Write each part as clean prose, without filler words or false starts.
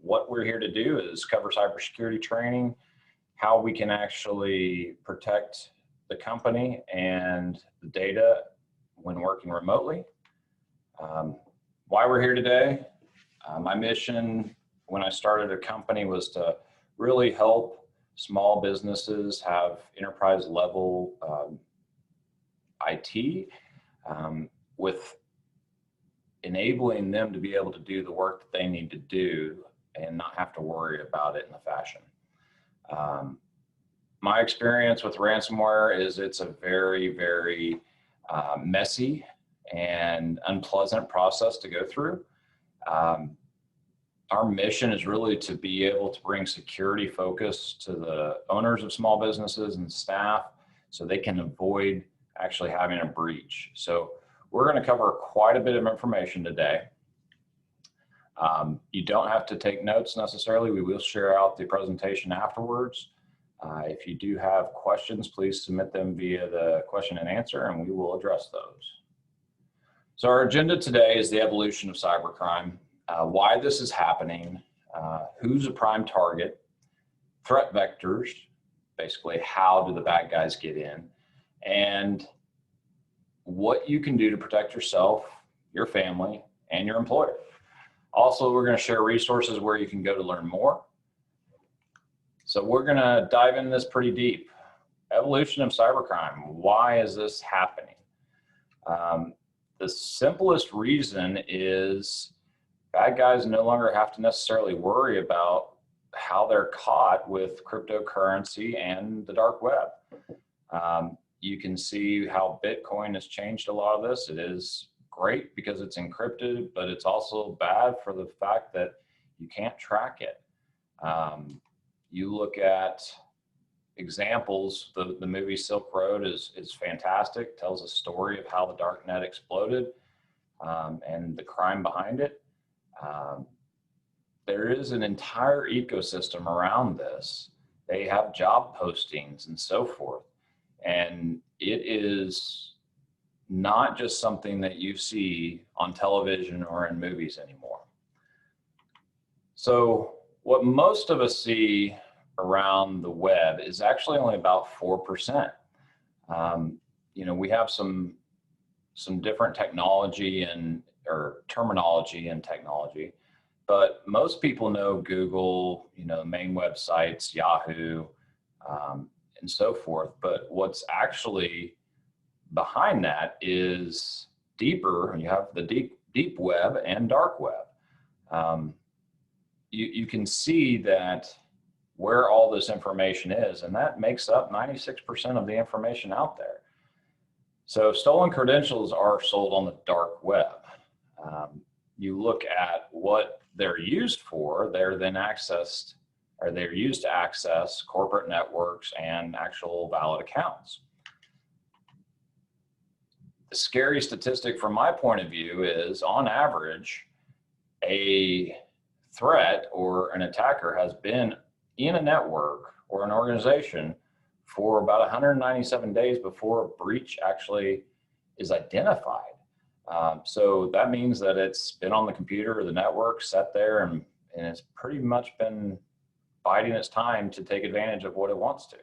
What we're here to do is cover cybersecurity training, how we can actually protect the company and the data when working remotely. Why we're here today. My mission when I started a company was to really help small businesses have enterprise level IT with enabling them to be able to do the work that they need to do and not have to worry about it in the fashion. My experience with ransomware is it's a very, very messy and unpleasant process to go through. Our mission is really to be able to bring security focus to the owners of small businesses and staff so they can avoid actually having a breach. So we're going to cover quite a bit of information today. You don't have to take notes necessarily. We will share out the presentation afterwards. If you do have questions, please submit them via the question and answer, and we will address those. So our agenda today is the evolution of cybercrime, why this is happening, who's a prime target, threat vectors, basically how do the bad guys get in, and what you can do to protect yourself, your family, and your employer. Also, we're going to share resources where you can go to learn more. So we're going to dive into this pretty deep. Evolution of cybercrime. Why is this happening? The simplest reason is bad guys no longer have to necessarily worry about how they're caught with cryptocurrency and the dark web. You can see how Bitcoin has changed a lot of this. It is great because it's encrypted, but it's also bad for the fact that you can't track it. You look at examples, the movie Silk Road is fantastic, tells a story of how the dark net exploded and the crime behind it. There is an entire ecosystem around this. They have job postings and so forth. And it is not just something that you see on television or in movies anymore. So what most of us see around the web is actually only about 4%. You know, we have some different technology or terminology and technology, but most people know Google, you know, main websites, Yahoo, and so forth. But what's actually behind that is deeper. You have the deep web and dark web. You can see that where all this information is, and that makes up 96% of the information out there. So stolen credentials are sold on the dark web. You look at what they're used for, they're then accessed, or they're used to access corporate networks and actual valid accounts. The scary statistic from my point of view is, on average, a threat or an attacker has been in a network or an organization for about 197 days before a breach actually is identified. So that means that it's been on the computer or the network, set there, and it's pretty much been biding its time to take advantage of what it wants to.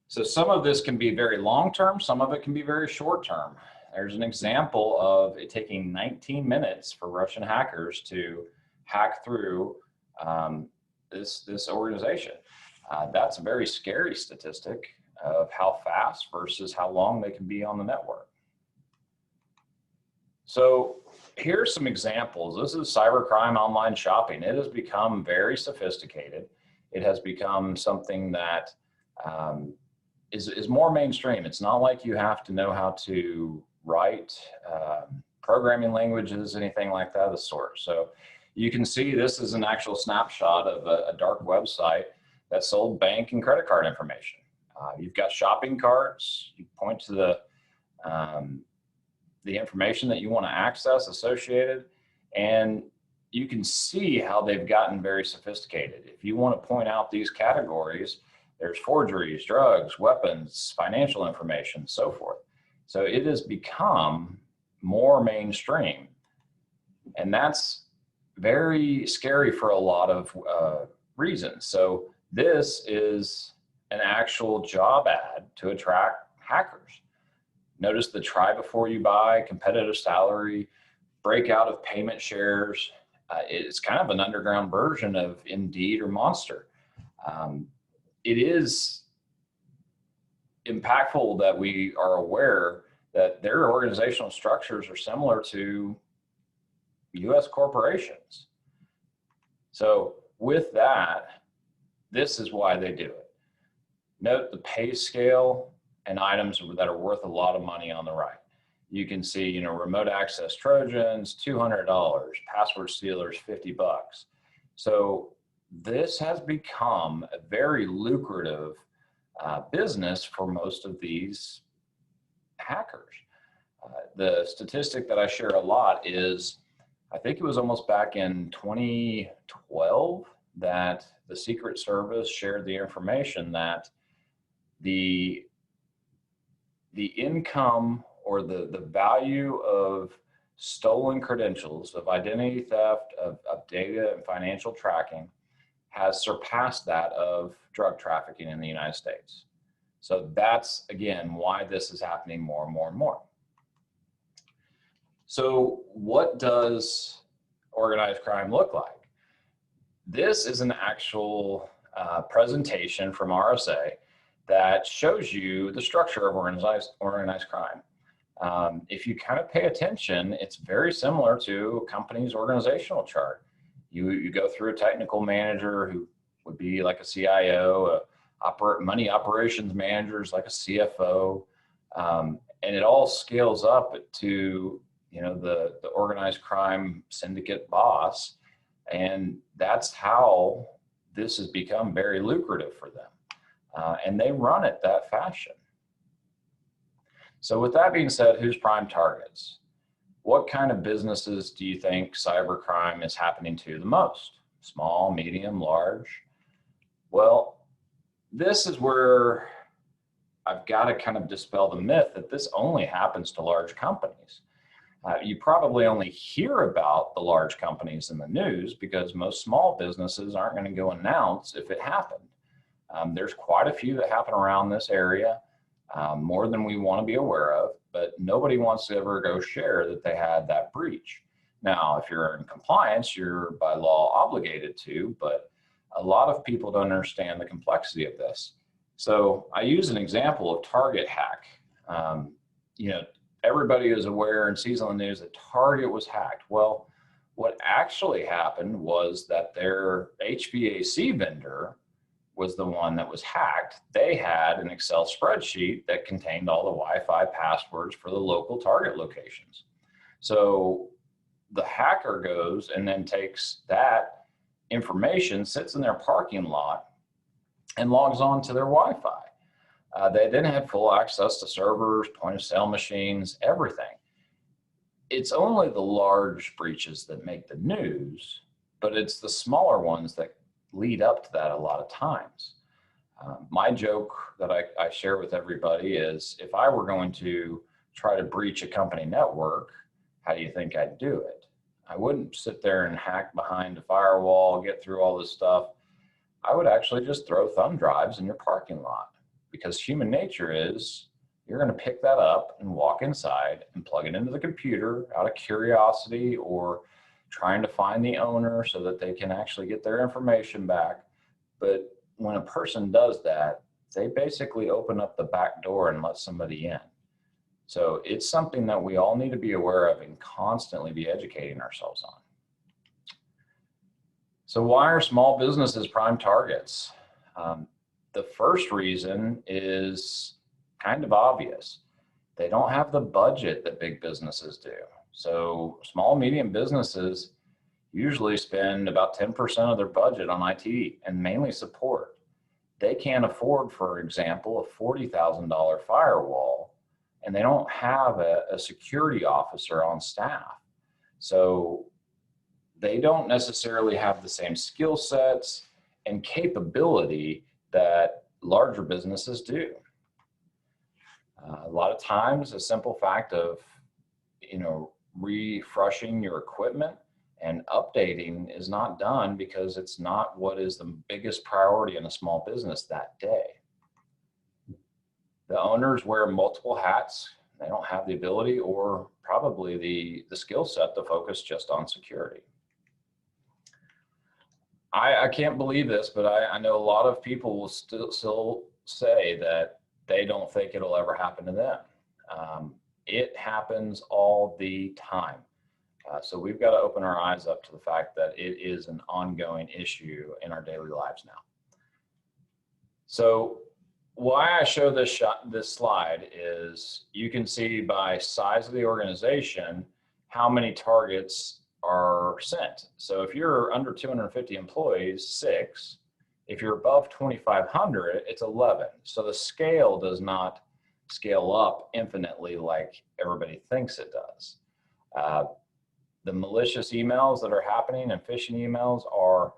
So some of this can be very long-term, some of it can be very short-term. There's an example of it taking 19 minutes for Russian hackers to hack through this organization. That's a very scary statistic of how fast versus how long they can be on the network. So here's some examples. This is cybercrime online shopping. It has become very sophisticated. It has become something that is more mainstream. It's not like you have to know how to write programming languages, anything like that of the sort. So you can see this is an actual snapshot of a dark website that sold bank and credit card information. You've got shopping carts. You point to the information that you want to access associated, and you can see how they've gotten very sophisticated. If you want to point out these categories, there's forgeries, drugs, weapons, financial information, so forth. So it has become more mainstream. And that's very scary for a lot of reasons. So this is an actual job ad to attract hackers. Notice the try before you buy, competitive salary, breakout of payment shares. It's kind of an underground version of Indeed or Monster. It is impactful that we are aware that their organizational structures are similar to US corporations. So with that, this is why they do it. Note the pay scale and items that are worth a lot of money on the right. You can see, remote access Trojans, $200, password stealers, $50. So this has become a very lucrative business for most of these hackers. The statistic that I share a lot is, I think it was almost back in 2012 that the Secret Service shared the information that the income or the value of stolen credentials, of identity theft, of data and financial tracking has surpassed that of drug trafficking in the United States. So that's, again, why this is happening more and more and more. So what does organized crime look like? This is an actual presentation from RSA that shows you the structure of organized crime. If you kind of pay attention, it's very similar to a company's organizational chart. You go through a technical manager who would be like a CIO, money operations managers like a CFO, and it all scales up to the organized crime syndicate boss, and that's how this has become very lucrative for them. And they run it that fashion. So with that being said, who's prime targets? What kind of businesses do you think cybercrime is happening to the most? Small, medium, large? Well, this is where I've got to kind of dispel the myth that this only happens to large companies. You probably only hear about the large companies in the news because most small businesses aren't going to go announce if it happened. There's quite a few that happen around this area, more than we want to be aware of, but nobody wants to ever go share that they had that breach. Now, if you're in compliance, you're by law obligated to, but a lot of people don't understand the complexity of this. So I use an example of Target hack. Everybody is aware and sees on the news that Target was hacked. Well, what actually happened was that their HVAC vendor was the one that was hacked. They had an Excel spreadsheet that contained all the Wi-Fi passwords for the local Target locations. So the hacker goes and then takes that information, sits in their parking lot, and logs on to their Wi-Fi. They then had full access to servers, point of sale machines, everything. It's only the large breaches that make the news, but it's the smaller ones that lead up to that a lot of times. My joke that I share with everybody is, if I were going to try to breach a company network, how do you think I'd do it? I wouldn't sit there and hack behind a firewall, get through all this stuff. I would actually just throw thumb drives in your parking lot, because human nature is you're going to pick that up and walk inside and plug it into the computer out of curiosity or trying to find the owner so that they can actually get their information back. But when a person does that, they basically open up the back door and let somebody in. So it's something that we all need to be aware of and constantly be educating ourselves on. So why are small businesses prime targets? The first reason is kind of obvious. They don't have the budget that big businesses do. So small, medium businesses usually spend about 10% of their budget on IT and mainly support. They can't afford, for example, a $40,000 firewall, and they don't have a security officer on staff. So they don't necessarily have the same skill sets and capability that larger businesses do. A lot of times, a simple fact of, refreshing your equipment and updating is not done because it's not what is the biggest priority in a small business that day. The owners wear multiple hats. They don't have the ability or probably the skill set to focus just on security. I can't believe this, but I know a lot of people will still say that they don't think it'll ever happen to them. It happens all the time. So we've got to open our eyes up to the fact that it is an ongoing issue in our daily lives now. So why I show this slide is you can see by size of the organization how many targets are sent. So if you're under 250 employees, 6. If you're above 2,500, it's 11. So the scale does not scale up infinitely like everybody thinks it does. The malicious emails that are happening and phishing emails are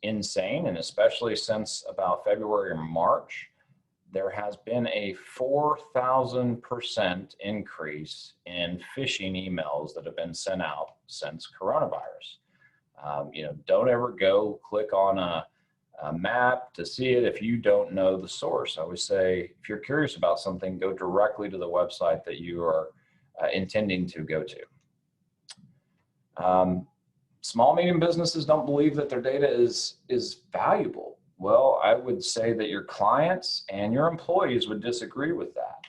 insane, and especially since about February or March, there has been a 4,000% increase in phishing emails that have been sent out since coronavirus. Don't ever go click on a map to see it if you don't know the source. I always say, if you're curious about something, go directly to the website that you are intending to go to. Small, medium businesses don't believe that their data is valuable. Well, I would say that your clients and your employees would disagree with that.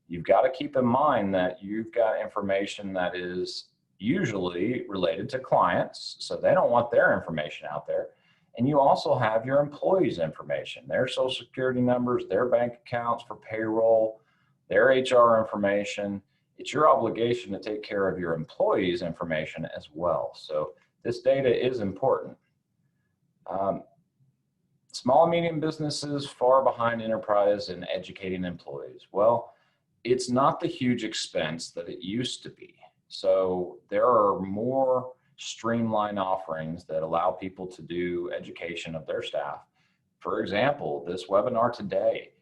You've got to keep in mind that you've got information that is usually related to clients, so they don't want their information out there. And you also have your employees' information, their social security numbers, their bank accounts for payroll, their HR information. It's your obligation to take care of your employees' information as well. So this data is important. Small and medium businesses far behind enterprise in educating employees. Well, it's not the huge expense that it used to be. So there are more streamlined offerings that allow people to do education of their staff. For example, this webinar today,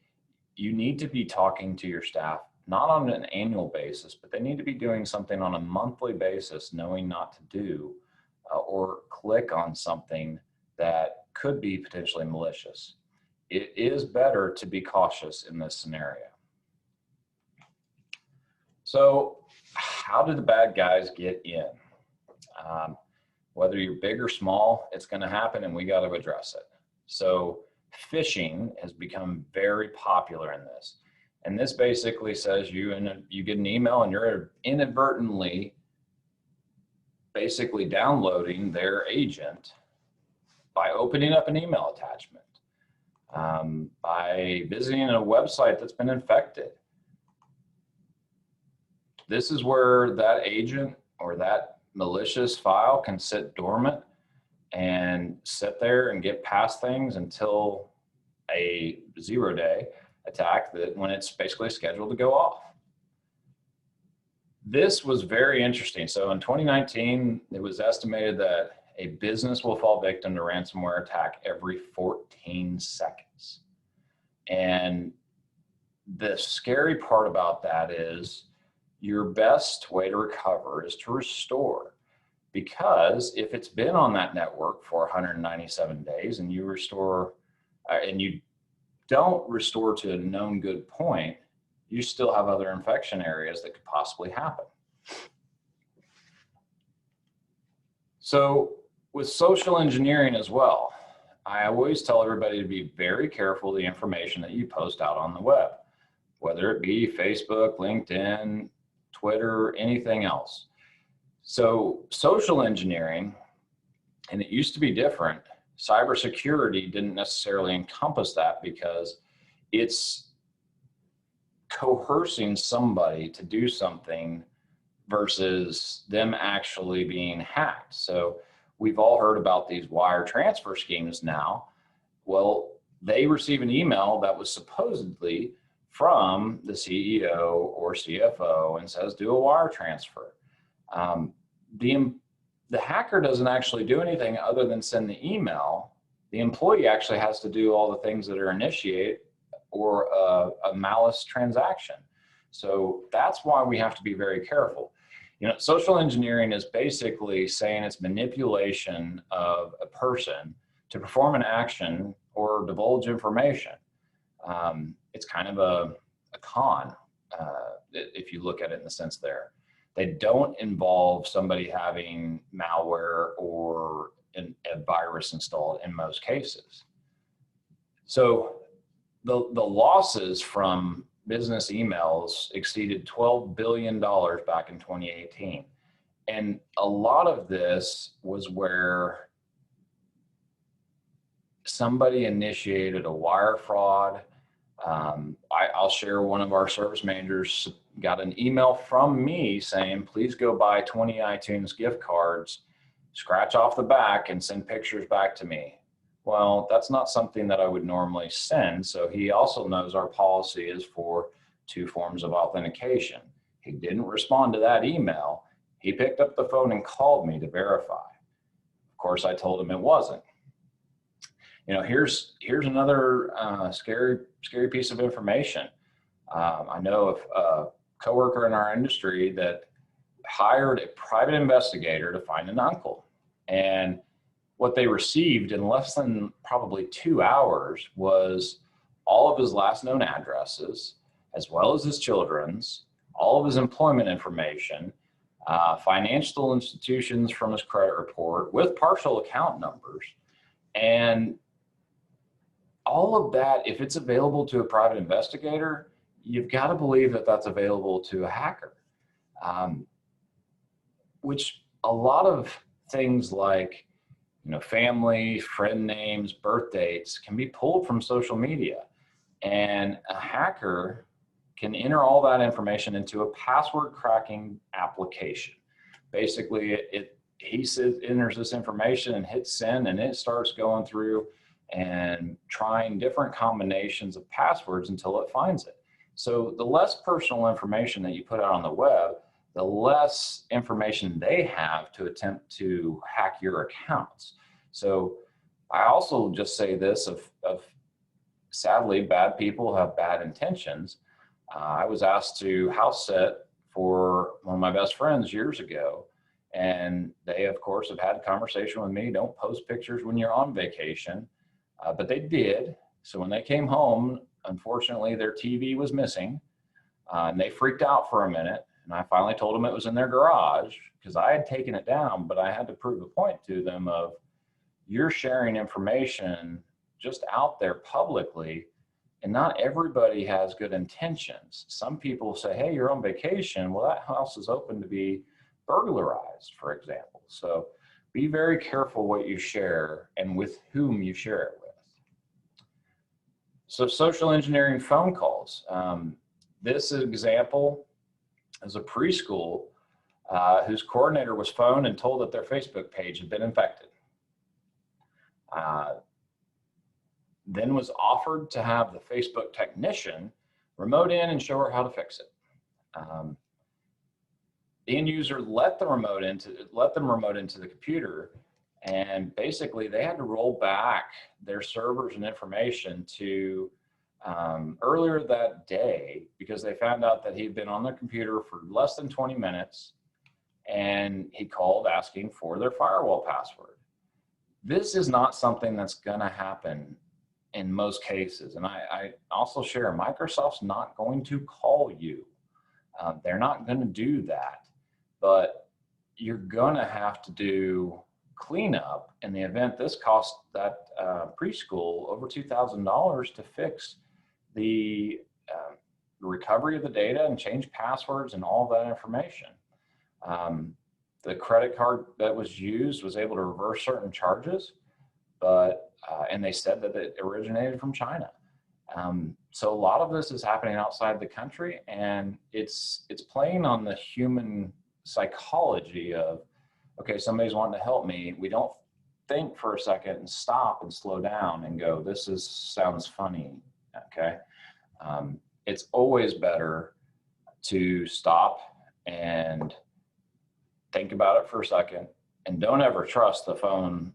you need to be talking to your staff, not on an annual basis, but they need to be doing something on a monthly basis, knowing not to do or click on something that could be potentially malicious. It is better to be cautious in this scenario. So how do the bad guys get in? Whether you're big or small, it's going to happen, and we got to address it. So phishing has become very popular in this. And this basically says you get an email and you're inadvertently basically downloading their agent by opening up an email attachment, by visiting a website that's been infected. This is where that agent or that malicious file can sit dormant and sit there and get past things until a 0-day attack that when it's basically scheduled to go off. This was very interesting. So in 2019, it was estimated that a business will fall victim to ransomware attack every 14 seconds. And the scary part about that is your best way to recover is to restore. Because if it's been on that network for 197 days and you restore, and you don't restore to a known good point, you still have other infection areas that could possibly happen. So with social engineering as well, I always tell everybody to be very careful of the information that you post out on the web, whether it be Facebook, LinkedIn, Twitter, anything else. So social engineering, and it used to be different, cybersecurity didn't necessarily encompass that because it's coercing somebody to do something versus them actually being hacked. So we've all heard about these wire transfer schemes now. Well, they receive an email that was supposedly from the CEO or CFO and says, do a wire transfer. The hacker doesn't actually do anything other than send the email. The employee actually has to do all the things that are initiate or a malice transaction. So that's why we have to be very careful. Social engineering is basically saying it's manipulation of a person to perform an action or divulge information. It's kind of a con, if you look at it in the sense there. They don't involve somebody having malware or a virus installed in most cases. So the losses from business emails exceeded $12 billion back in 2018. And a lot of this was where somebody initiated a wire fraud. I'll share, one of our service managers got an email from me saying, please go buy 20 iTunes gift cards, scratch off the back and send pictures back to me. Well, that's not something that I would normally send. So he also knows our policy is for 2 forms of authentication. He didn't respond to that email. He picked up the phone and called me to verify. Of course, I told him it wasn't. Here's another scary piece of information. I know of a coworker in our industry that hired a private investigator to find an uncle. And what they received in less than probably 2 hours was all of his last known addresses, as well as his children's, all of his employment information, financial institutions from his credit report with partial account numbers. And all of that, if it's available to a private investigator, you've got to believe that that's available to a hacker. Which a lot of things like, family, friend names, birth dates can be pulled from social media. And a hacker can enter all that information into a password cracking application. Basically, he enters this information and hits send, and it starts going through and trying different combinations of passwords until it finds it. So the less personal information that you put out on the web, the less information they have to attempt to hack your accounts. So I also just say this of sadly, bad people have bad intentions. I was asked to house sit for one of my best friends years ago, and they, of course, have had a conversation with me. Don't post pictures when you're on vacation, but they did. So when they came home, unfortunately, their TV was missing, and they freaked out for a minute. And I finally told them it was in their garage because I had taken it down, but I had to prove a point to them of, you're sharing information just out there publicly, and not everybody has good intentions. Some people say, hey, you're on vacation. Well, that house is open to be burglarized, for example. So be very careful what you share and with whom you share it with. So social engineering phone calls. This example is a preschool whose coordinator was phoned and told that their Facebook page had been infected. Then was offered to have the Facebook technician remote in and show her how to fix it. The end user let them remote into the computer, and basically they had to roll back their servers and information to earlier that day because they found out that he'd been on their computer for less than 20 minutes, and he called asking for their firewall password. This is not something that's going to happen in most cases. And I also share, Microsoft's not going to call you. They're not going to do that, but you're going to have to do cleanup in the event. This cost that preschool over $2,000 to fix the recovery of the data and change passwords and all that information. The credit card that was used was able to reverse certain charges, but and they said that it originated from China. So a lot of this is happening outside the country, and it's playing on the human psychology of, okay, somebody's wanting to help me. We don't think for a second and stop and slow down and go, sounds funny, okay? It's always better to stop and think about it for a second, and don't ever trust the phone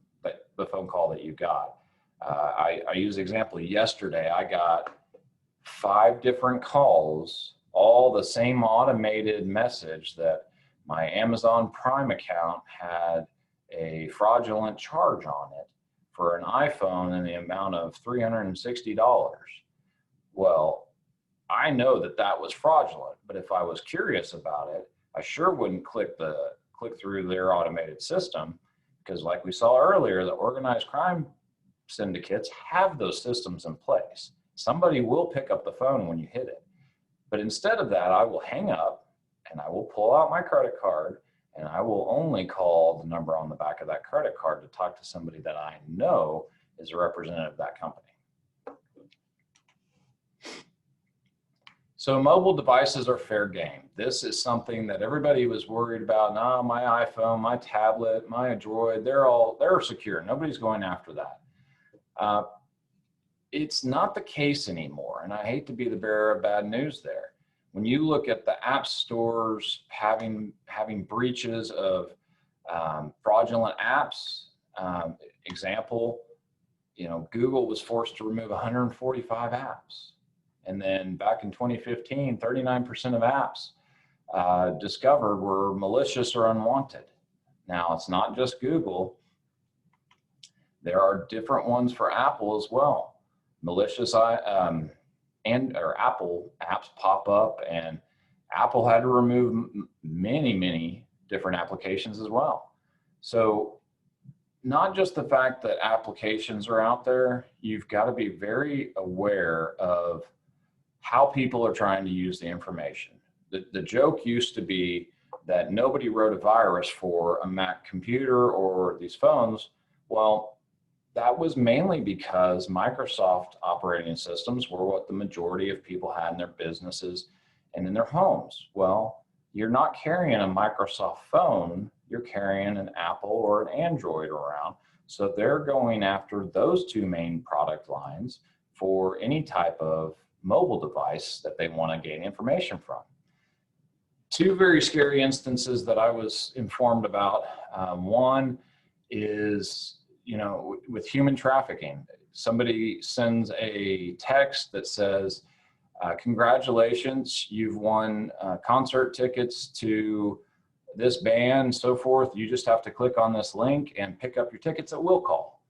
call that you got. I used the example yesterday. I got 5 different calls, all the same automated message that My Amazon Prime account had a fraudulent charge on it for an iPhone in the amount of $360. Well, I know that that was fraudulent, but if I was curious about it, I sure wouldn't click through their automated system, because like we saw earlier, the organized crime syndicates have those systems in place. Somebody will pick up the phone when you hit it. But instead of that, I will hang up and I will pull out my credit card and I will only call the number on the back of that credit card to talk to somebody that I know is a representative of that company. So mobile devices are fair game. This is something that everybody was worried about. No, my iPhone, my tablet, my Android, they're secure. Nobody's going after that. It's not the case anymore. And I hate to be the bearer of bad news there. When you look at the app stores having breaches of fraudulent apps, example, Google was forced to remove 145 apps. And then back in 2015, 39% of apps discovered were malicious or unwanted. Now, it's not just Google. There are different ones for Apple as well. Malicious Apple apps pop up, and Apple had to remove many different applications as well. So not just the fact that applications are out there, you've got to be very aware of how people are trying to use the information. The joke used to be that nobody wrote a virus for a Mac computer or these phones. Well, that was mainly because Microsoft operating systems were what the majority of people had in their businesses and in their homes. Well, you're not carrying a Microsoft phone, you're carrying an Apple or an Android around. So they're going after those two main product lines for any type of mobile device that they want to gain information from. Two very scary instances that I was informed about. One is, with human trafficking. Somebody sends a text that says, congratulations, you've won concert tickets to this band, so forth. You just have to click on this link and pick up your tickets at will call.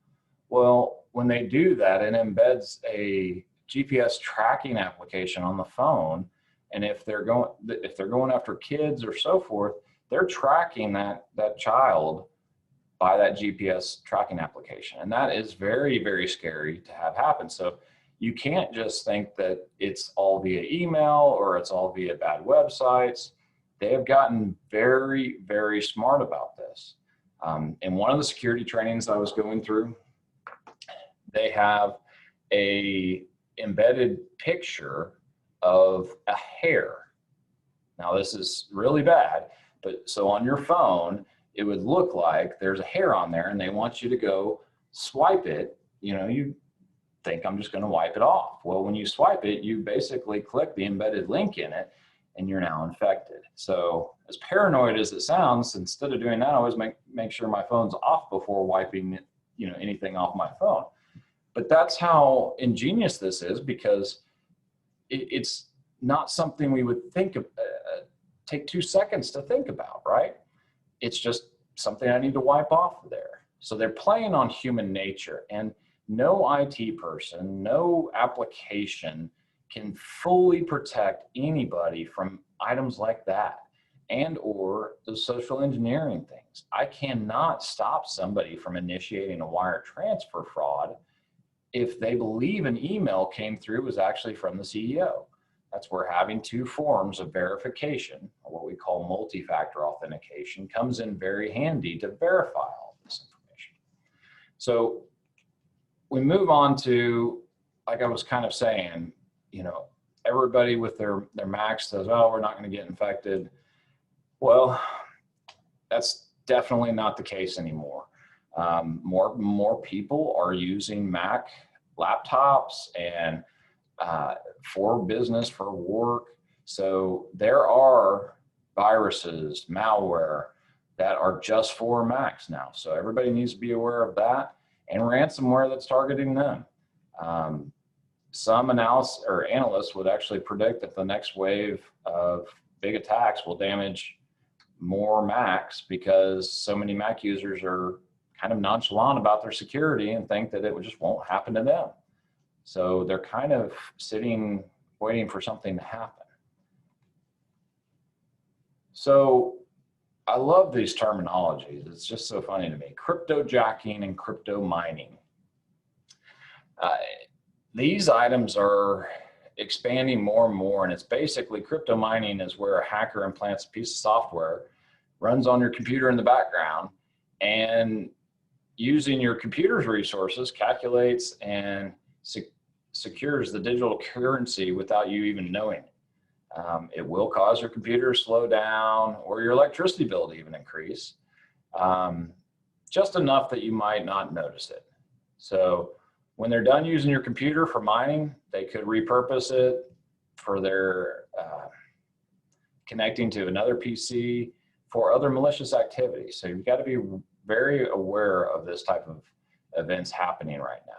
Well, when they do that, it embeds a GPS tracking application on the phone, and if they're going after kids or so forth, they're tracking that child by that GPS tracking application, and that is very scary to have happen. So you can't just think that it's all via email or it's all via bad websites. They have gotten very smart about this. In one of the security trainings I was going through, they have a embedded picture of a hair. Now this is really bad, but so on your phone, it would look like there's a hair on there and they want you to go swipe it. You think I'm just going to wipe it off. Well, when you swipe it, you basically click the embedded link in it and you're now infected. So as paranoid as it sounds, instead of doing that, I always make sure my phone's off before wiping anything off my phone. But that's how ingenious this is, because it's not something we would think of, take 2 seconds to think about, right? It's just something I need to wipe off there. So they're playing on human nature, and no IT person, no application can fully protect anybody from items like that and or the social engineering things. I cannot stop somebody from initiating a wire transfer fraud if they believe an email came through was actually from the CEO. That's where having two forms of verification, or what we call multi-factor authentication, comes in very handy to verify all this information. So we move on to, like I was kind of saying, everybody with their Macs says, oh, we're not going to get infected. Well, that's definitely not the case anymore. More people are using Mac laptops and for business, for work. So there are viruses, malware that are just for Macs now. So everybody needs to be aware of that, and ransomware that's targeting them. Some analysts would actually predict that the next wave of big attacks will damage more Macs because so many Mac users are kind of nonchalant about their security and think that it just won't happen to them. So they're kind of sitting, waiting for something to happen. So I love these terminologies. It's just so funny to me. Cryptojacking and crypto mining. These items are expanding more and more, and it's basically crypto mining is where a hacker implants a piece of software, runs on your computer in the background, and using your computer's resources, calculates and secures the digital currency without you even knowing it. It will cause your computer to slow down or your electricity bill to even increase, just enough that you might not notice it. So when they're done using your computer for mining, they could repurpose it for their connecting to another PC for other malicious activities. So you've got to be very aware of this type of events happening right now.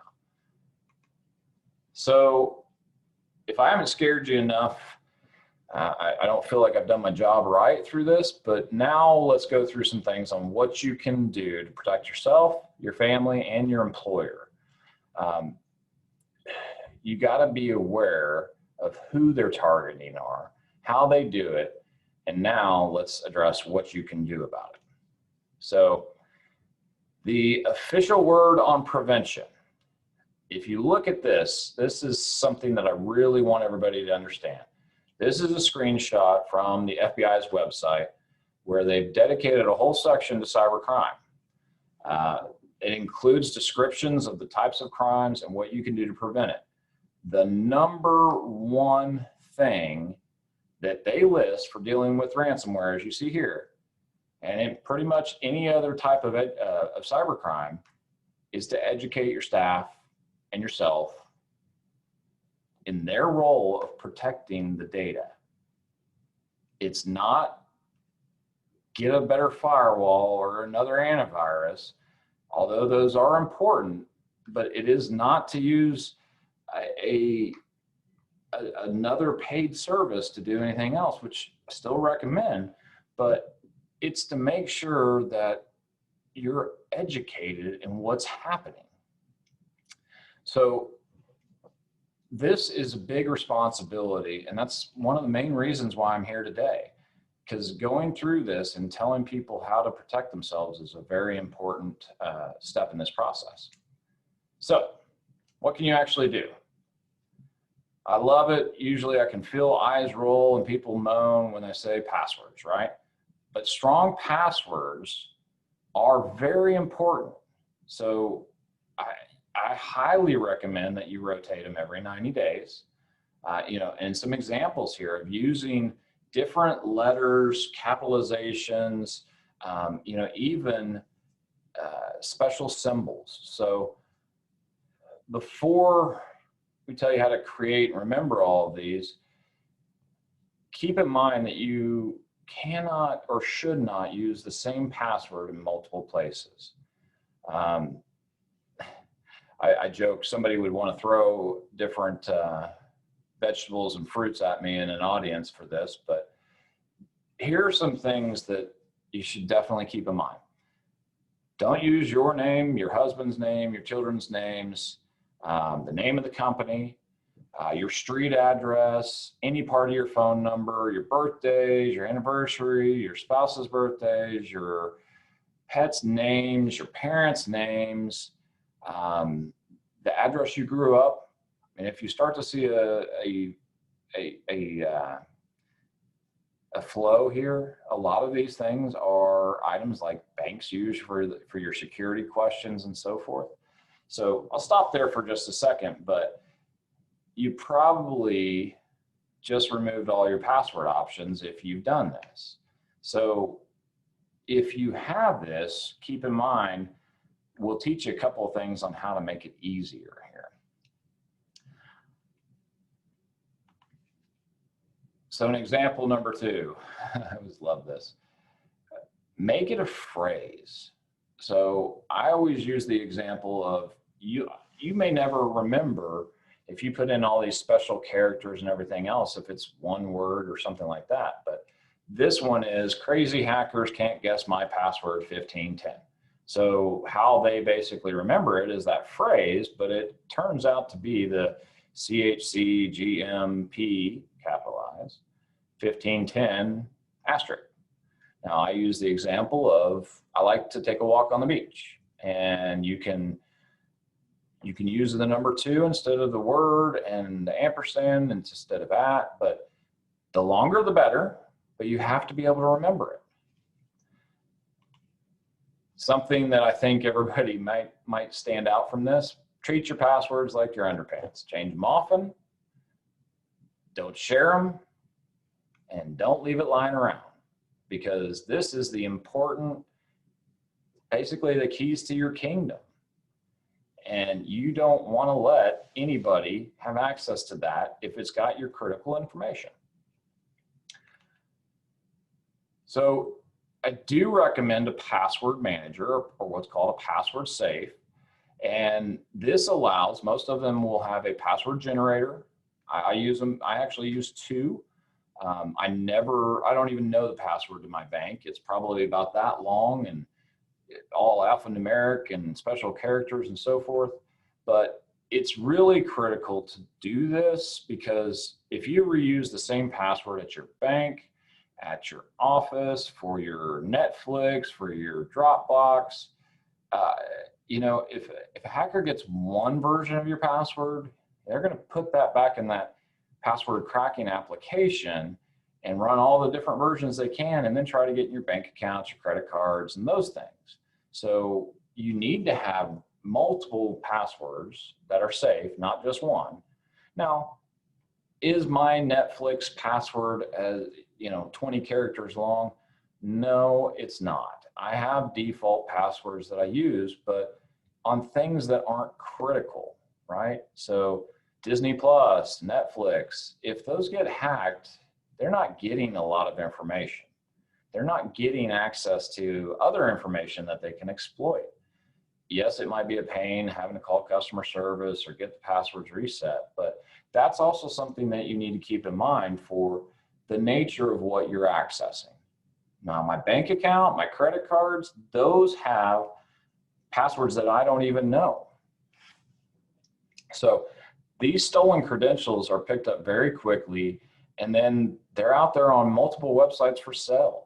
So if I haven't scared you enough, I don't feel like I've done my job right through this, but now let's go through some things on what you can do to protect yourself, your family, and your employer. You got to be aware of who they're targeting are, how they do it, and now let's address what you can do about it. So the official word on prevention, if you look at this, this is something that I really want everybody to understand. This is a screenshot from the FBI's website where they've dedicated a whole section to cybercrime. It includes descriptions of the types of crimes and what you can do to prevent it. The number one thing that they list for dealing with ransomware, as you see here, and in pretty much any other type of cybercrime, is to educate your staff and yourself in their role of protecting the data. It's not get a better firewall or another antivirus, although those are important, but it is not to use another paid service to do anything else, which I still recommend, but it's to make sure that you're educated in what's happening. So this is a big responsibility, and that's one of the main reasons why I'm here today, because going through this and telling people how to protect themselves is a very important step in this process. So what can you actually do? I love it. Usually I can feel eyes roll and people moan when I say passwords, right? But strong passwords are very important. So I highly recommend that you rotate them every 90 days. And some examples here of using different letters, capitalizations, even special symbols. So before we tell you how to create and remember all of these, keep in mind that you cannot or should not use the same password in multiple places. I joke somebody would want to throw different vegetables and fruits at me in an audience for this, but here are some things that you should definitely keep in mind. Don't use your name, your husband's name, your children's names, the name of the company, your street address, any part of your phone number, your birthdays, your anniversary, your spouse's birthdays, your pets' names, your parents' names, the address you grew up. And if you start to see a flow here, a lot of these things are items like banks use for your security questions and so forth. So I'll stop there for just a second, but you probably just removed all your password options if you've done this. So if you have this, keep in mind, we'll teach you a couple of things on how to make it easier here. So an example number 2, I always love this. Make it a phrase. So I always use the example of you may never remember if you put in all these special characters and everything else, if it's one word or something like that, but This one is crazy hackers can't guess my password 1510. So how they basically remember it is that phrase, but it turns out to be the CHCGMP, capitalized, 1510 asterisk. Now I use the example of, I like to take a walk on the beach, and you can use the number 2 instead of the word and the ampersand instead of at, but the longer the better, but you have to be able to remember it. Something that I think everybody might stand out from this: treat your passwords like your underpants. Change them often, don't share them, and don't leave it lying around, because this is the important, basically the keys to your kingdom. And you don't want to let anybody have access to that if it's got your critical information. So I do recommend a password manager, or what's called a password safe. And this allows, most of them will have a password generator. I use them, I actually use 2. I don't even know the password to my bank. It's probably about that long, and all alphanumeric and special characters and so forth. But it's really critical to do this, because if you reuse the same password at your bank, at your office, for your Netflix, for your Dropbox, you know, if a hacker gets one version of your password, they're going to put that back in that password cracking application and run all the different versions they can, and then try to get your bank accounts, your credit cards, and those things. So you need to have multiple passwords that are safe, not just one. Now, is my Netflix password, as 20 characters long? No, it's not. I have default passwords that I use, but on things that aren't critical, right? So Disney Plus, Netflix, if those get hacked, they're not getting a lot of information. They're not getting access to other information that they can exploit. Yes, it might be a pain having to call customer service or get the passwords reset, but that's also something that you need to keep in mind for the nature of what you're accessing. Now, my bank account, my credit cards, those have passwords that I don't even know. So these stolen credentials are picked up very quickly, and then they're out there on multiple websites for sale.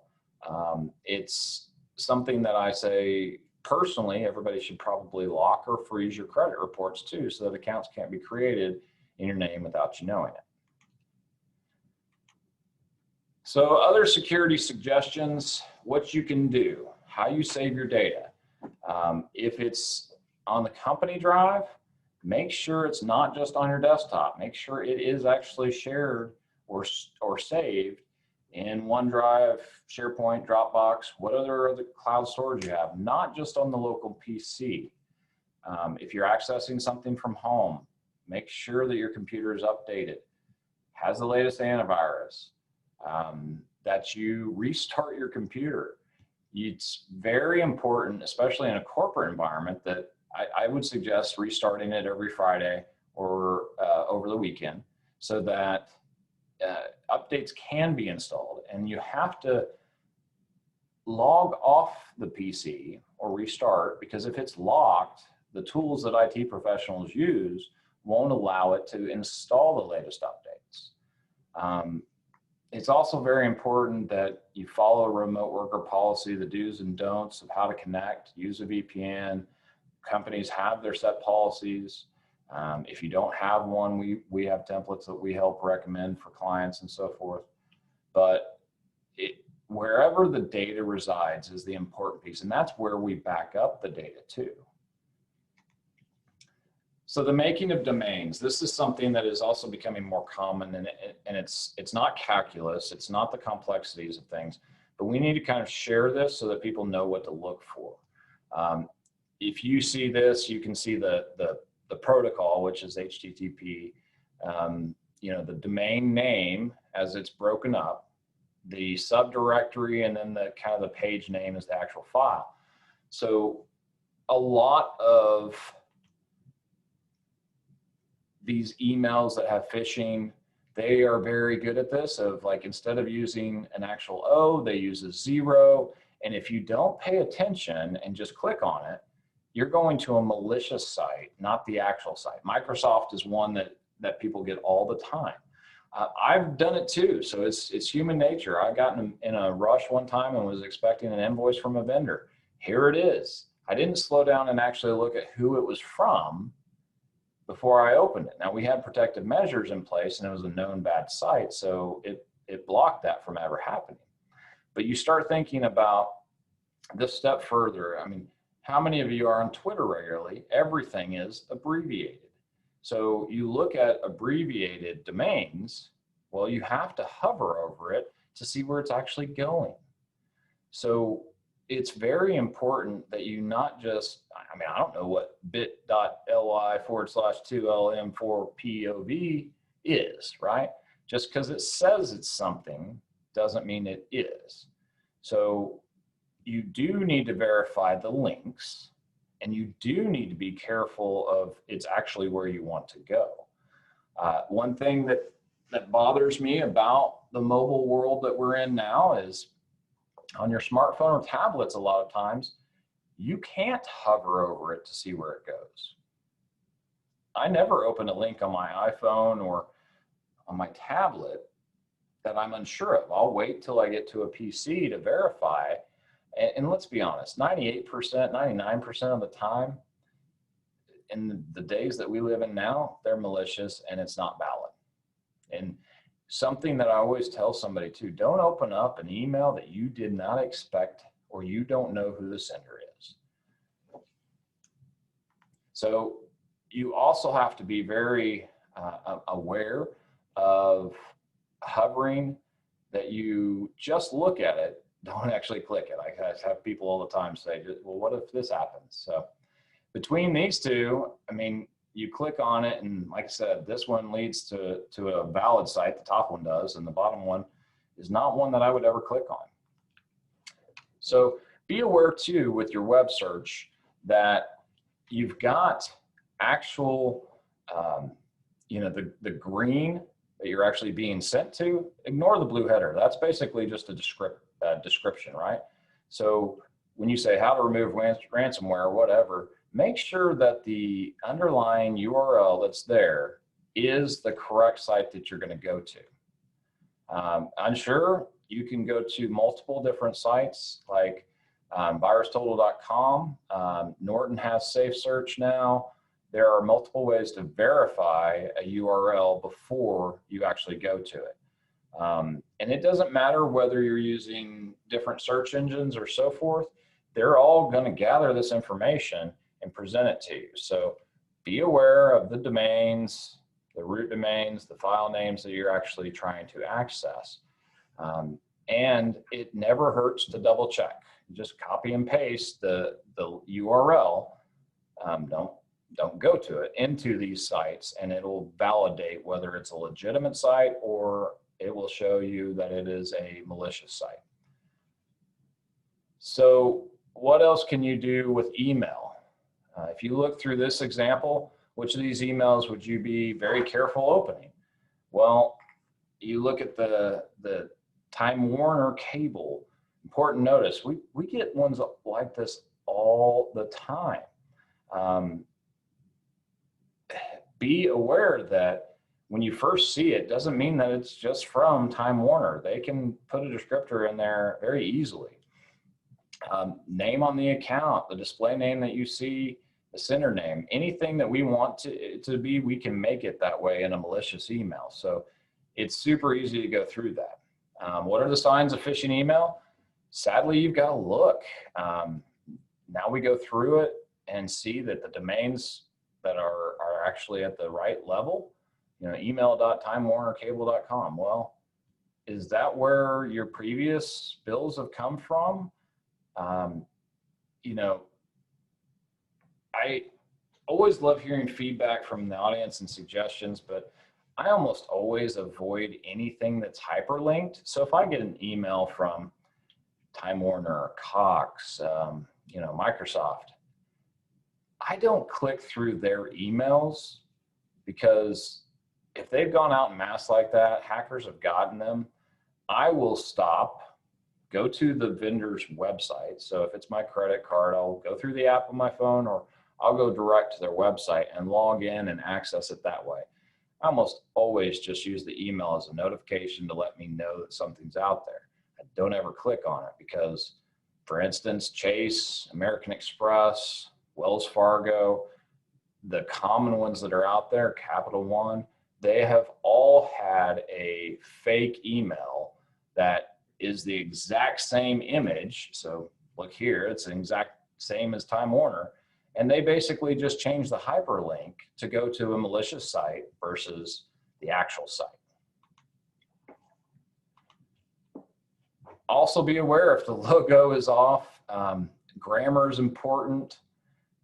It's something that I say, personally, everybody should probably lock or freeze your credit reports too, so that accounts can't be created in your name without you knowing it. So other security suggestions, what you can do, how you save your data. If it's on the company drive, make sure it's not just on your desktop. Make sure it is actually shared or saved in OneDrive, SharePoint, Dropbox, whatever other cloud storage you have, not just on the local PC. If you're accessing something from home, make sure that your computer is updated, has the latest antivirus, that you restart your computer. It's very important, especially in a corporate environment, that I would suggest restarting it every Friday or over the weekend, so that updates can be installed. And you have to log off the PC or restart, because if it's locked, the tools that IT professionals use won't allow it to install the latest updates. It's also very important that you follow a remote worker policy, the do's and don'ts of how to connect, use a VPN. Companies have their set policies. If you don't have one, we have templates that we help recommend for clients and so forth. But wherever the data resides is the important piece, and that's where we back up the data too. So the making of domains, this is something that is also becoming more common, and it's not calculus, it's not the complexities of things, but we need to kind of share this so that people know what to look for. If you see this, you can see the protocol, which is HTTP, the domain name as it's broken up, the subdirectory, and then the kind of the page name is the actual file. So a lot of these emails that have phishing, they are very good at this of like, instead of using an actual O, they use a 0. And if you don't pay attention and just click on it, you're going to a malicious site, not the actual site. Microsoft is one that people get all the time. I've done it too, so it's human nature. I got in a rush one time and was expecting an invoice from a vendor. Here it is. I didn't slow down and actually look at who it was from before I opened it. Now, we had protective measures in place and it was a known bad site, so it blocked that from ever happening. But you start thinking about this step further. I mean, how many of you are on Twitter regularly? Everything is abbreviated. So you look at abbreviated domains, well, you have to hover over it to see where it's actually going. So it's very important that you not just, I mean, I don't know what bit.ly/2lm4pov is, right? Just because it says it's something doesn't mean it is. So you do need to verify the links, and you do need to be careful of it's actually where you want to go. One thing that bothers me about the mobile world that we're in now is on your smartphone or tablets, a lot of times, you can't hover over it to see where it goes. I never open a link on my iPhone or on my tablet that I'm unsure of. I'll wait till I get to a PC to verify. And let's be honest, 98%, 99% of the time, in the days that we live in now, they're malicious and it's not valid. And something that I always tell somebody too, don't open up an email that you did not expect or you don't know who the sender is. So you also have to be very aware of hovering, that you just look at it, don't actually click it. I have people all the time say, well, what if this happens? So between these two, I mean, you click on it, and like I said, this one leads to a valid site, the top one does, and the bottom one is not one that I would ever click on. So be aware too with your web search that you've got actual, the green that you're actually being sent to. Ignore the blue header. That's basically just a description, right? So when you say how to remove ransomware or whatever, make sure that the underlying URL that's there is the correct site that you're going to go to. Unsure, you can go to multiple different sites like virustotal.com. Norton has Safe Search now. There are multiple ways to verify a URL before you actually go to it. And it doesn't matter whether you're using different search engines or so forth, they're all going to gather this information and present it to you. So be aware of the domains, the root domains, the file names that you're actually trying to access. And it never hurts to double check. Just copy and paste the URL. Don't go to it, into these sites, and it'll validate whether it's a legitimate site or it will show you that it is a malicious site. So what else can you do with email? If you look through this example, which of these emails would you be very careful opening? Well, you look at the Time Warner cable. Important notice, we get ones like this all the time. Be aware that when you first see it, doesn't mean that it's just from Time Warner. They can put a descriptor in there very easily. Name on the account, the display name that you see, the sender name, anything that we want it to be, we can make it that way in a malicious email. So it's super easy to go through that. What are the signs of phishing email? Sadly, you've got to look. Now we go through it and see that the domains that are actually at the right level, email.timewarnercable.com. Well, is that where your previous bills have come from? I always love hearing feedback from the audience and suggestions, but I almost always avoid anything that's hyperlinked. So if I get an email from Time Warner, Cox, Microsoft, I don't click through their emails because if they've gone out en masse like that, hackers have gotten them, I will stop, go to the vendor's website. So if it's my credit card, I'll go through the app on my phone, or I'll go direct to their website and log in and access it that way. I almost always just use the email as a notification to let me know that something's out there. I don't ever click on it because, for instance, Chase, American Express, Wells Fargo, the common ones that are out there, Capital One, they have all had a fake email that is the exact same image. So look here, it's the exact same as Time Warner. And they basically just change the hyperlink to go to a malicious site versus the actual site. Also be aware if the logo is off, grammar is important.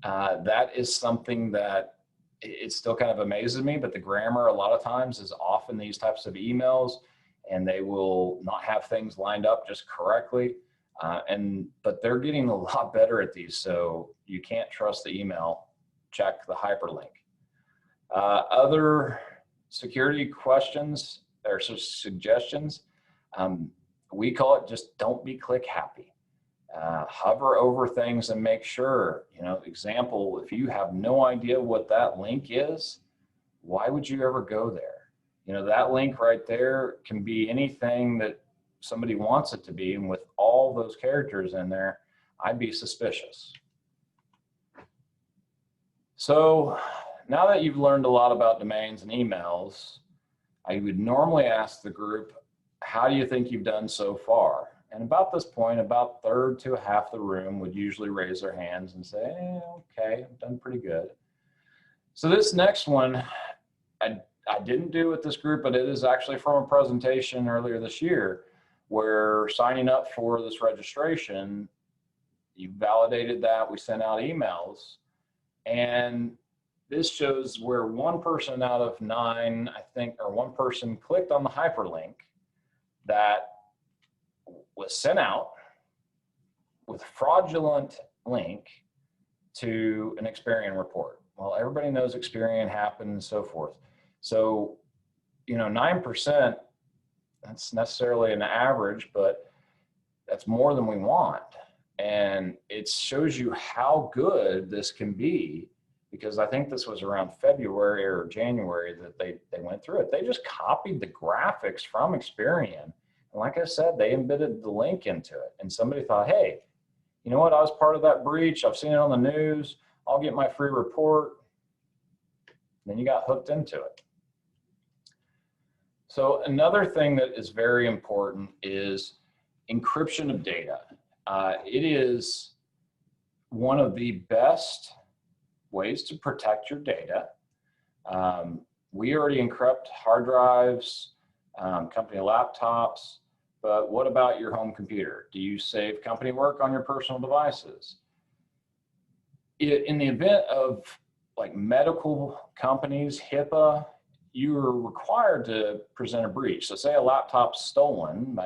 That is something that it still kind of amazes me, but the grammar a lot of times is off in these types of emails, and they will not have things lined up just correctly. But they're getting a lot better at these, so you can't trust the email. Check the hyperlink. Other security questions or suggestions, we call it just don't be click happy. Hover over things and make sure, example, if you have no idea what that link is, why would you ever go there? That link right there can be anything that somebody wants it to be, and with all those characters in there, I'd be suspicious. So now that you've learned a lot about domains and emails, I would normally ask the group, how do you think you've done so far? And about this point, about a third to half the room would usually raise their hands and say, okay, I've done pretty good. So this next one, I didn't do with this group, but it is actually from a presentation earlier this year where signing up for this registration, you validated that, we sent out emails, and this shows where 1 person out of 9, I think, or 1 person clicked on the hyperlink that was sent out with fraudulent link to an Experian report. Well, everybody knows Experian happened and so forth. So, 9%, that's necessarily an average, but that's more than we want. And it shows you how good this can be, because I think this was around February or January that they went through it. They just copied the graphics from Experian. And like I said, they embedded the link into it. And somebody thought, hey, you know what? I was part of that breach. I've seen it on the news. I'll get my free report. Then you got hooked into it. So another thing that is very important is encryption of data. It is one of the best ways to protect your data. We already encrypt hard drives, company laptops, but what about your home computer? Do you save company work on your personal devices? In the event of like medical companies, HIPAA, you are required to present a breach. So say a laptop's stolen,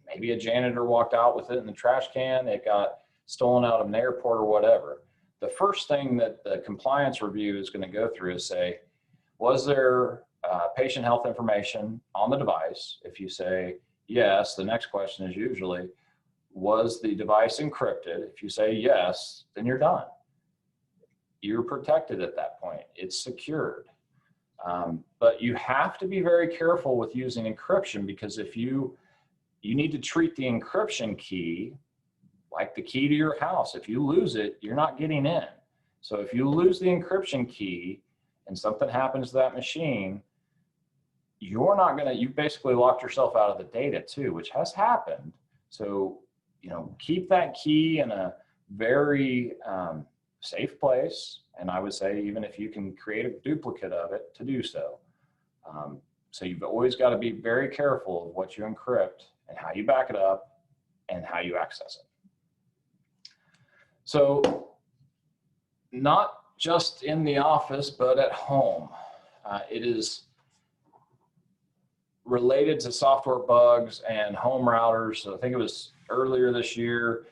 maybe a janitor walked out with it in the trash can, it got stolen out of an airport or whatever. The first thing that the compliance review is going to go through is say, was there patient health information on the device? If you say yes, the next question is usually, was the device encrypted? If you say yes, then you're done. You're protected at that point. It's secured. But you have to be very careful with using encryption, because if you need to treat the encryption key like the key to your house. If you lose it, you're not getting in. So if you lose the encryption key and something happens to that machine, you've basically locked yourself out of the data too, which has happened. So, keep that key in a very safe place. And I would say, even if you can create a duplicate of it, to do so. So you've always got to be very careful of what you encrypt and how you back it up and how you access it. So not just in the office, but at home. It is related to software bugs and home routers. So I think it was earlier this year,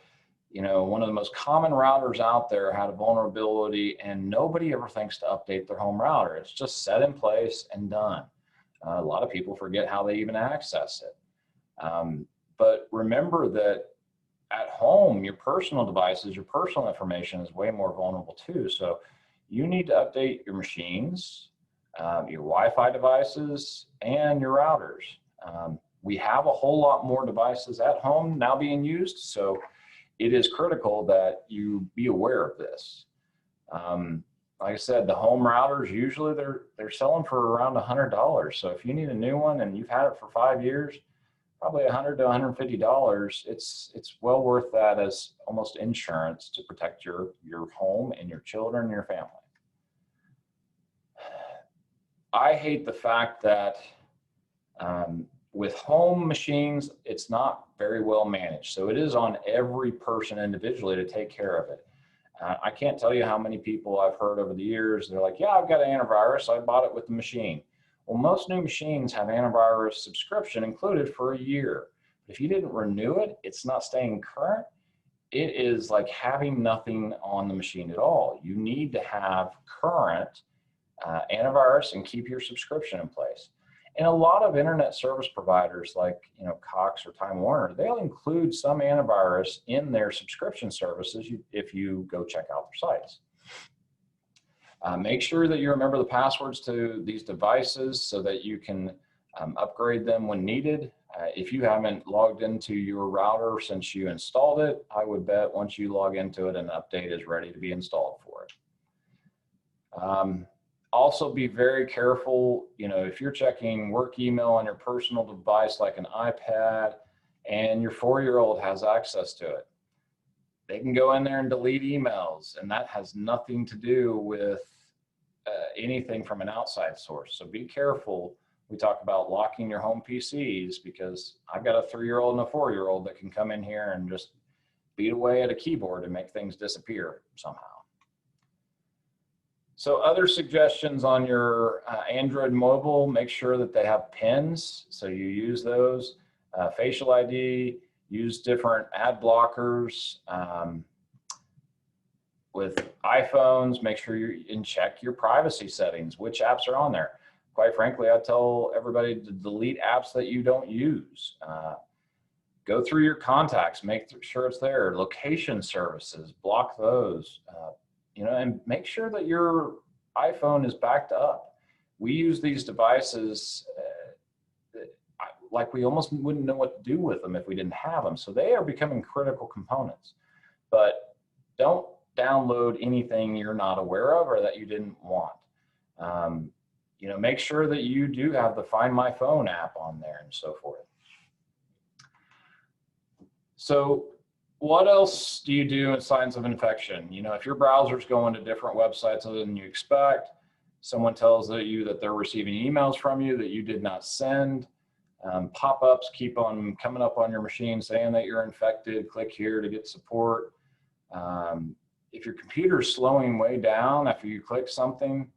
one of the most common routers out there had a vulnerability, and nobody ever thinks to update their home router. It's just set in place and done. A lot of people forget how they even access it. But remember that at home, your personal devices, your personal information is way more vulnerable too. So you need to update your machines, your Wi-Fi devices, and your routers. We have a whole lot more devices at home now being used, so it is critical that you be aware of this. Like I said, the home routers, usually they're selling for around $100. So if you need a new one and you've had it for 5 years, probably $100 to $150. It's well worth that as almost insurance to protect your home and your children and your family. I hate the fact that with home machines, it's not very well managed. So it is on every person individually to take care of it. I can't tell you how many people I've heard over the years, they're like, yeah, I've got an antivirus, I bought it with the machine. Well, most new machines have antivirus subscription included for a year. If you didn't renew it, it's not staying current. It is like having nothing on the machine at all. You need to have current antivirus and keep your subscription in place. And a lot of internet service providers like Cox or Time Warner, they'll include some antivirus in their subscription services if you go check out their sites. Make sure that you remember the passwords to these devices so that you can upgrade them when needed. If you haven't logged into your router since you installed it, I would bet once you log into it, an update is ready to be installed for it. Also be very careful, if you're checking work email on your personal device like an iPad and your 4-year-old has access to it, they can go in there and delete emails, and that has nothing to do with anything from an outside source. So be careful. We talk about locking your home PCs because I've got a 3-year-old and a 4-year-old that can come in here and just beat away at a keyboard and make things disappear somehow. So other suggestions on your Android mobile, make sure that they have pins. So you use those, facial ID, use different ad blockers. With iPhones, make sure you check your privacy settings, which apps are on there. Quite frankly, I tell everybody to delete apps that you don't use. Go through your contacts, make sure it's there. Location services, block those. And make sure that your iPhone is backed up. We use these devices like we almost wouldn't know what to do with them if we didn't have them. So they are becoming critical components. But don't download anything you're not aware of or that you didn't want. Make sure that you do have the Find My Phone app on there and so forth. So what else do you do in signs of infection? If your browser's going to different websites other than you expect, someone tells you that they're receiving emails from you that you did not send, pop-ups keep on coming up on your machine saying that you're infected, click here to get support. If your computer's slowing way down after you click something,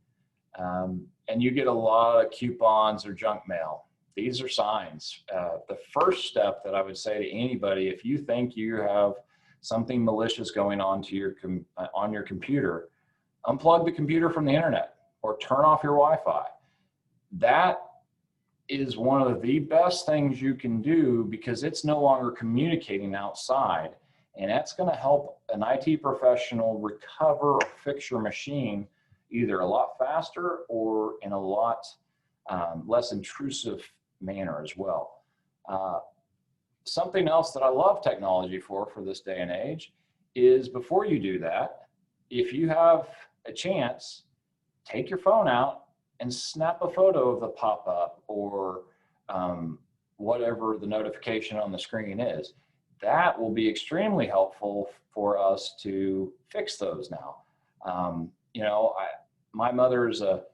and you get a lot of coupons or junk mail, these are signs. The first step that I would say to anybody, if you think you have something malicious going on to your computer, unplug the computer from the internet or turn off your Wi-Fi. That is one of the best things you can do because it's no longer communicating outside, and that's going to help an IT professional recover or fix your machine either a lot faster or in a lot less intrusive manner as well. Something else that I love technology for this day and age is before you do that, if you have a chance, take your phone out and snap a photo of the pop-up or whatever the notification on the screen is. That will be extremely helpful for us to fix those now. My mother's a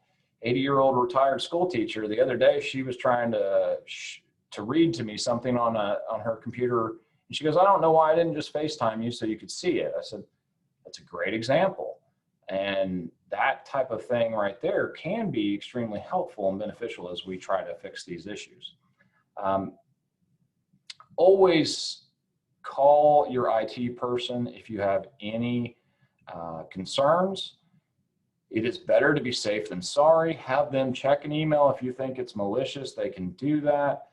80-year-old retired school teacher. The other day, she was trying to read to me something on her computer, and she goes, "I don't know why I didn't just FaceTime you so you could see it." I said, "That's a great example." And that type of thing right there can be extremely helpful and beneficial as we try to fix these issues. Always call your IT person if you have any concerns. It is better to be safe than sorry. Have them check an email if you think it's malicious. They can do that.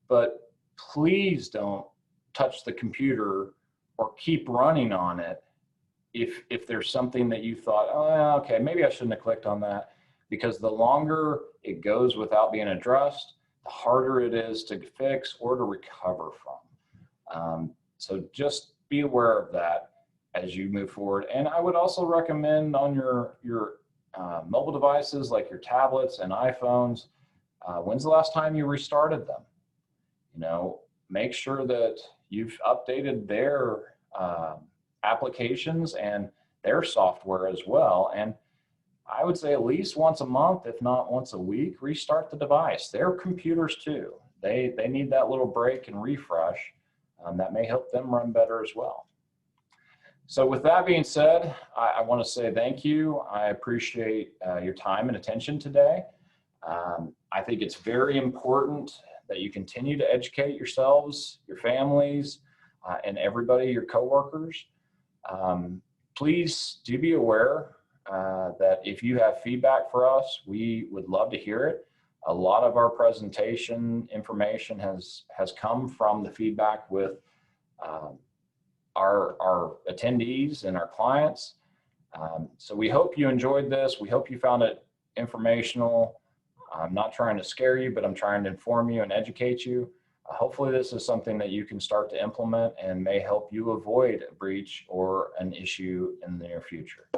But please don't touch the computer or keep running on it if there's something that you thought, oh, okay, maybe I shouldn't have clicked on that, because the longer it goes without being addressed, the harder it is to fix or to recover from. So just be aware of that as you move forward. And I would also recommend on your mobile devices, like your tablets and iPhones, when's the last time you restarted them? You know, make sure that you've updated their applications and their software as well. And I would say at least once a month, if not once a week, restart the device. They're computers too. They need that little break and refresh. That may help them run better as well. So with that being said, I want to say thank you. I appreciate your time and attention today. I think it's very important that you continue to educate yourselves, your families, and everybody, your coworkers. Please do be aware that if you have feedback for us, we would love to hear it. A lot of our presentation information has come from the feedback with our attendees and our clients. So we hope you enjoyed this. We hope you found it informational. I'm not trying to scare you, but I'm trying to inform you and educate you. Hopefully this is something that you can start to implement and may help you avoid a breach or an issue in the near future.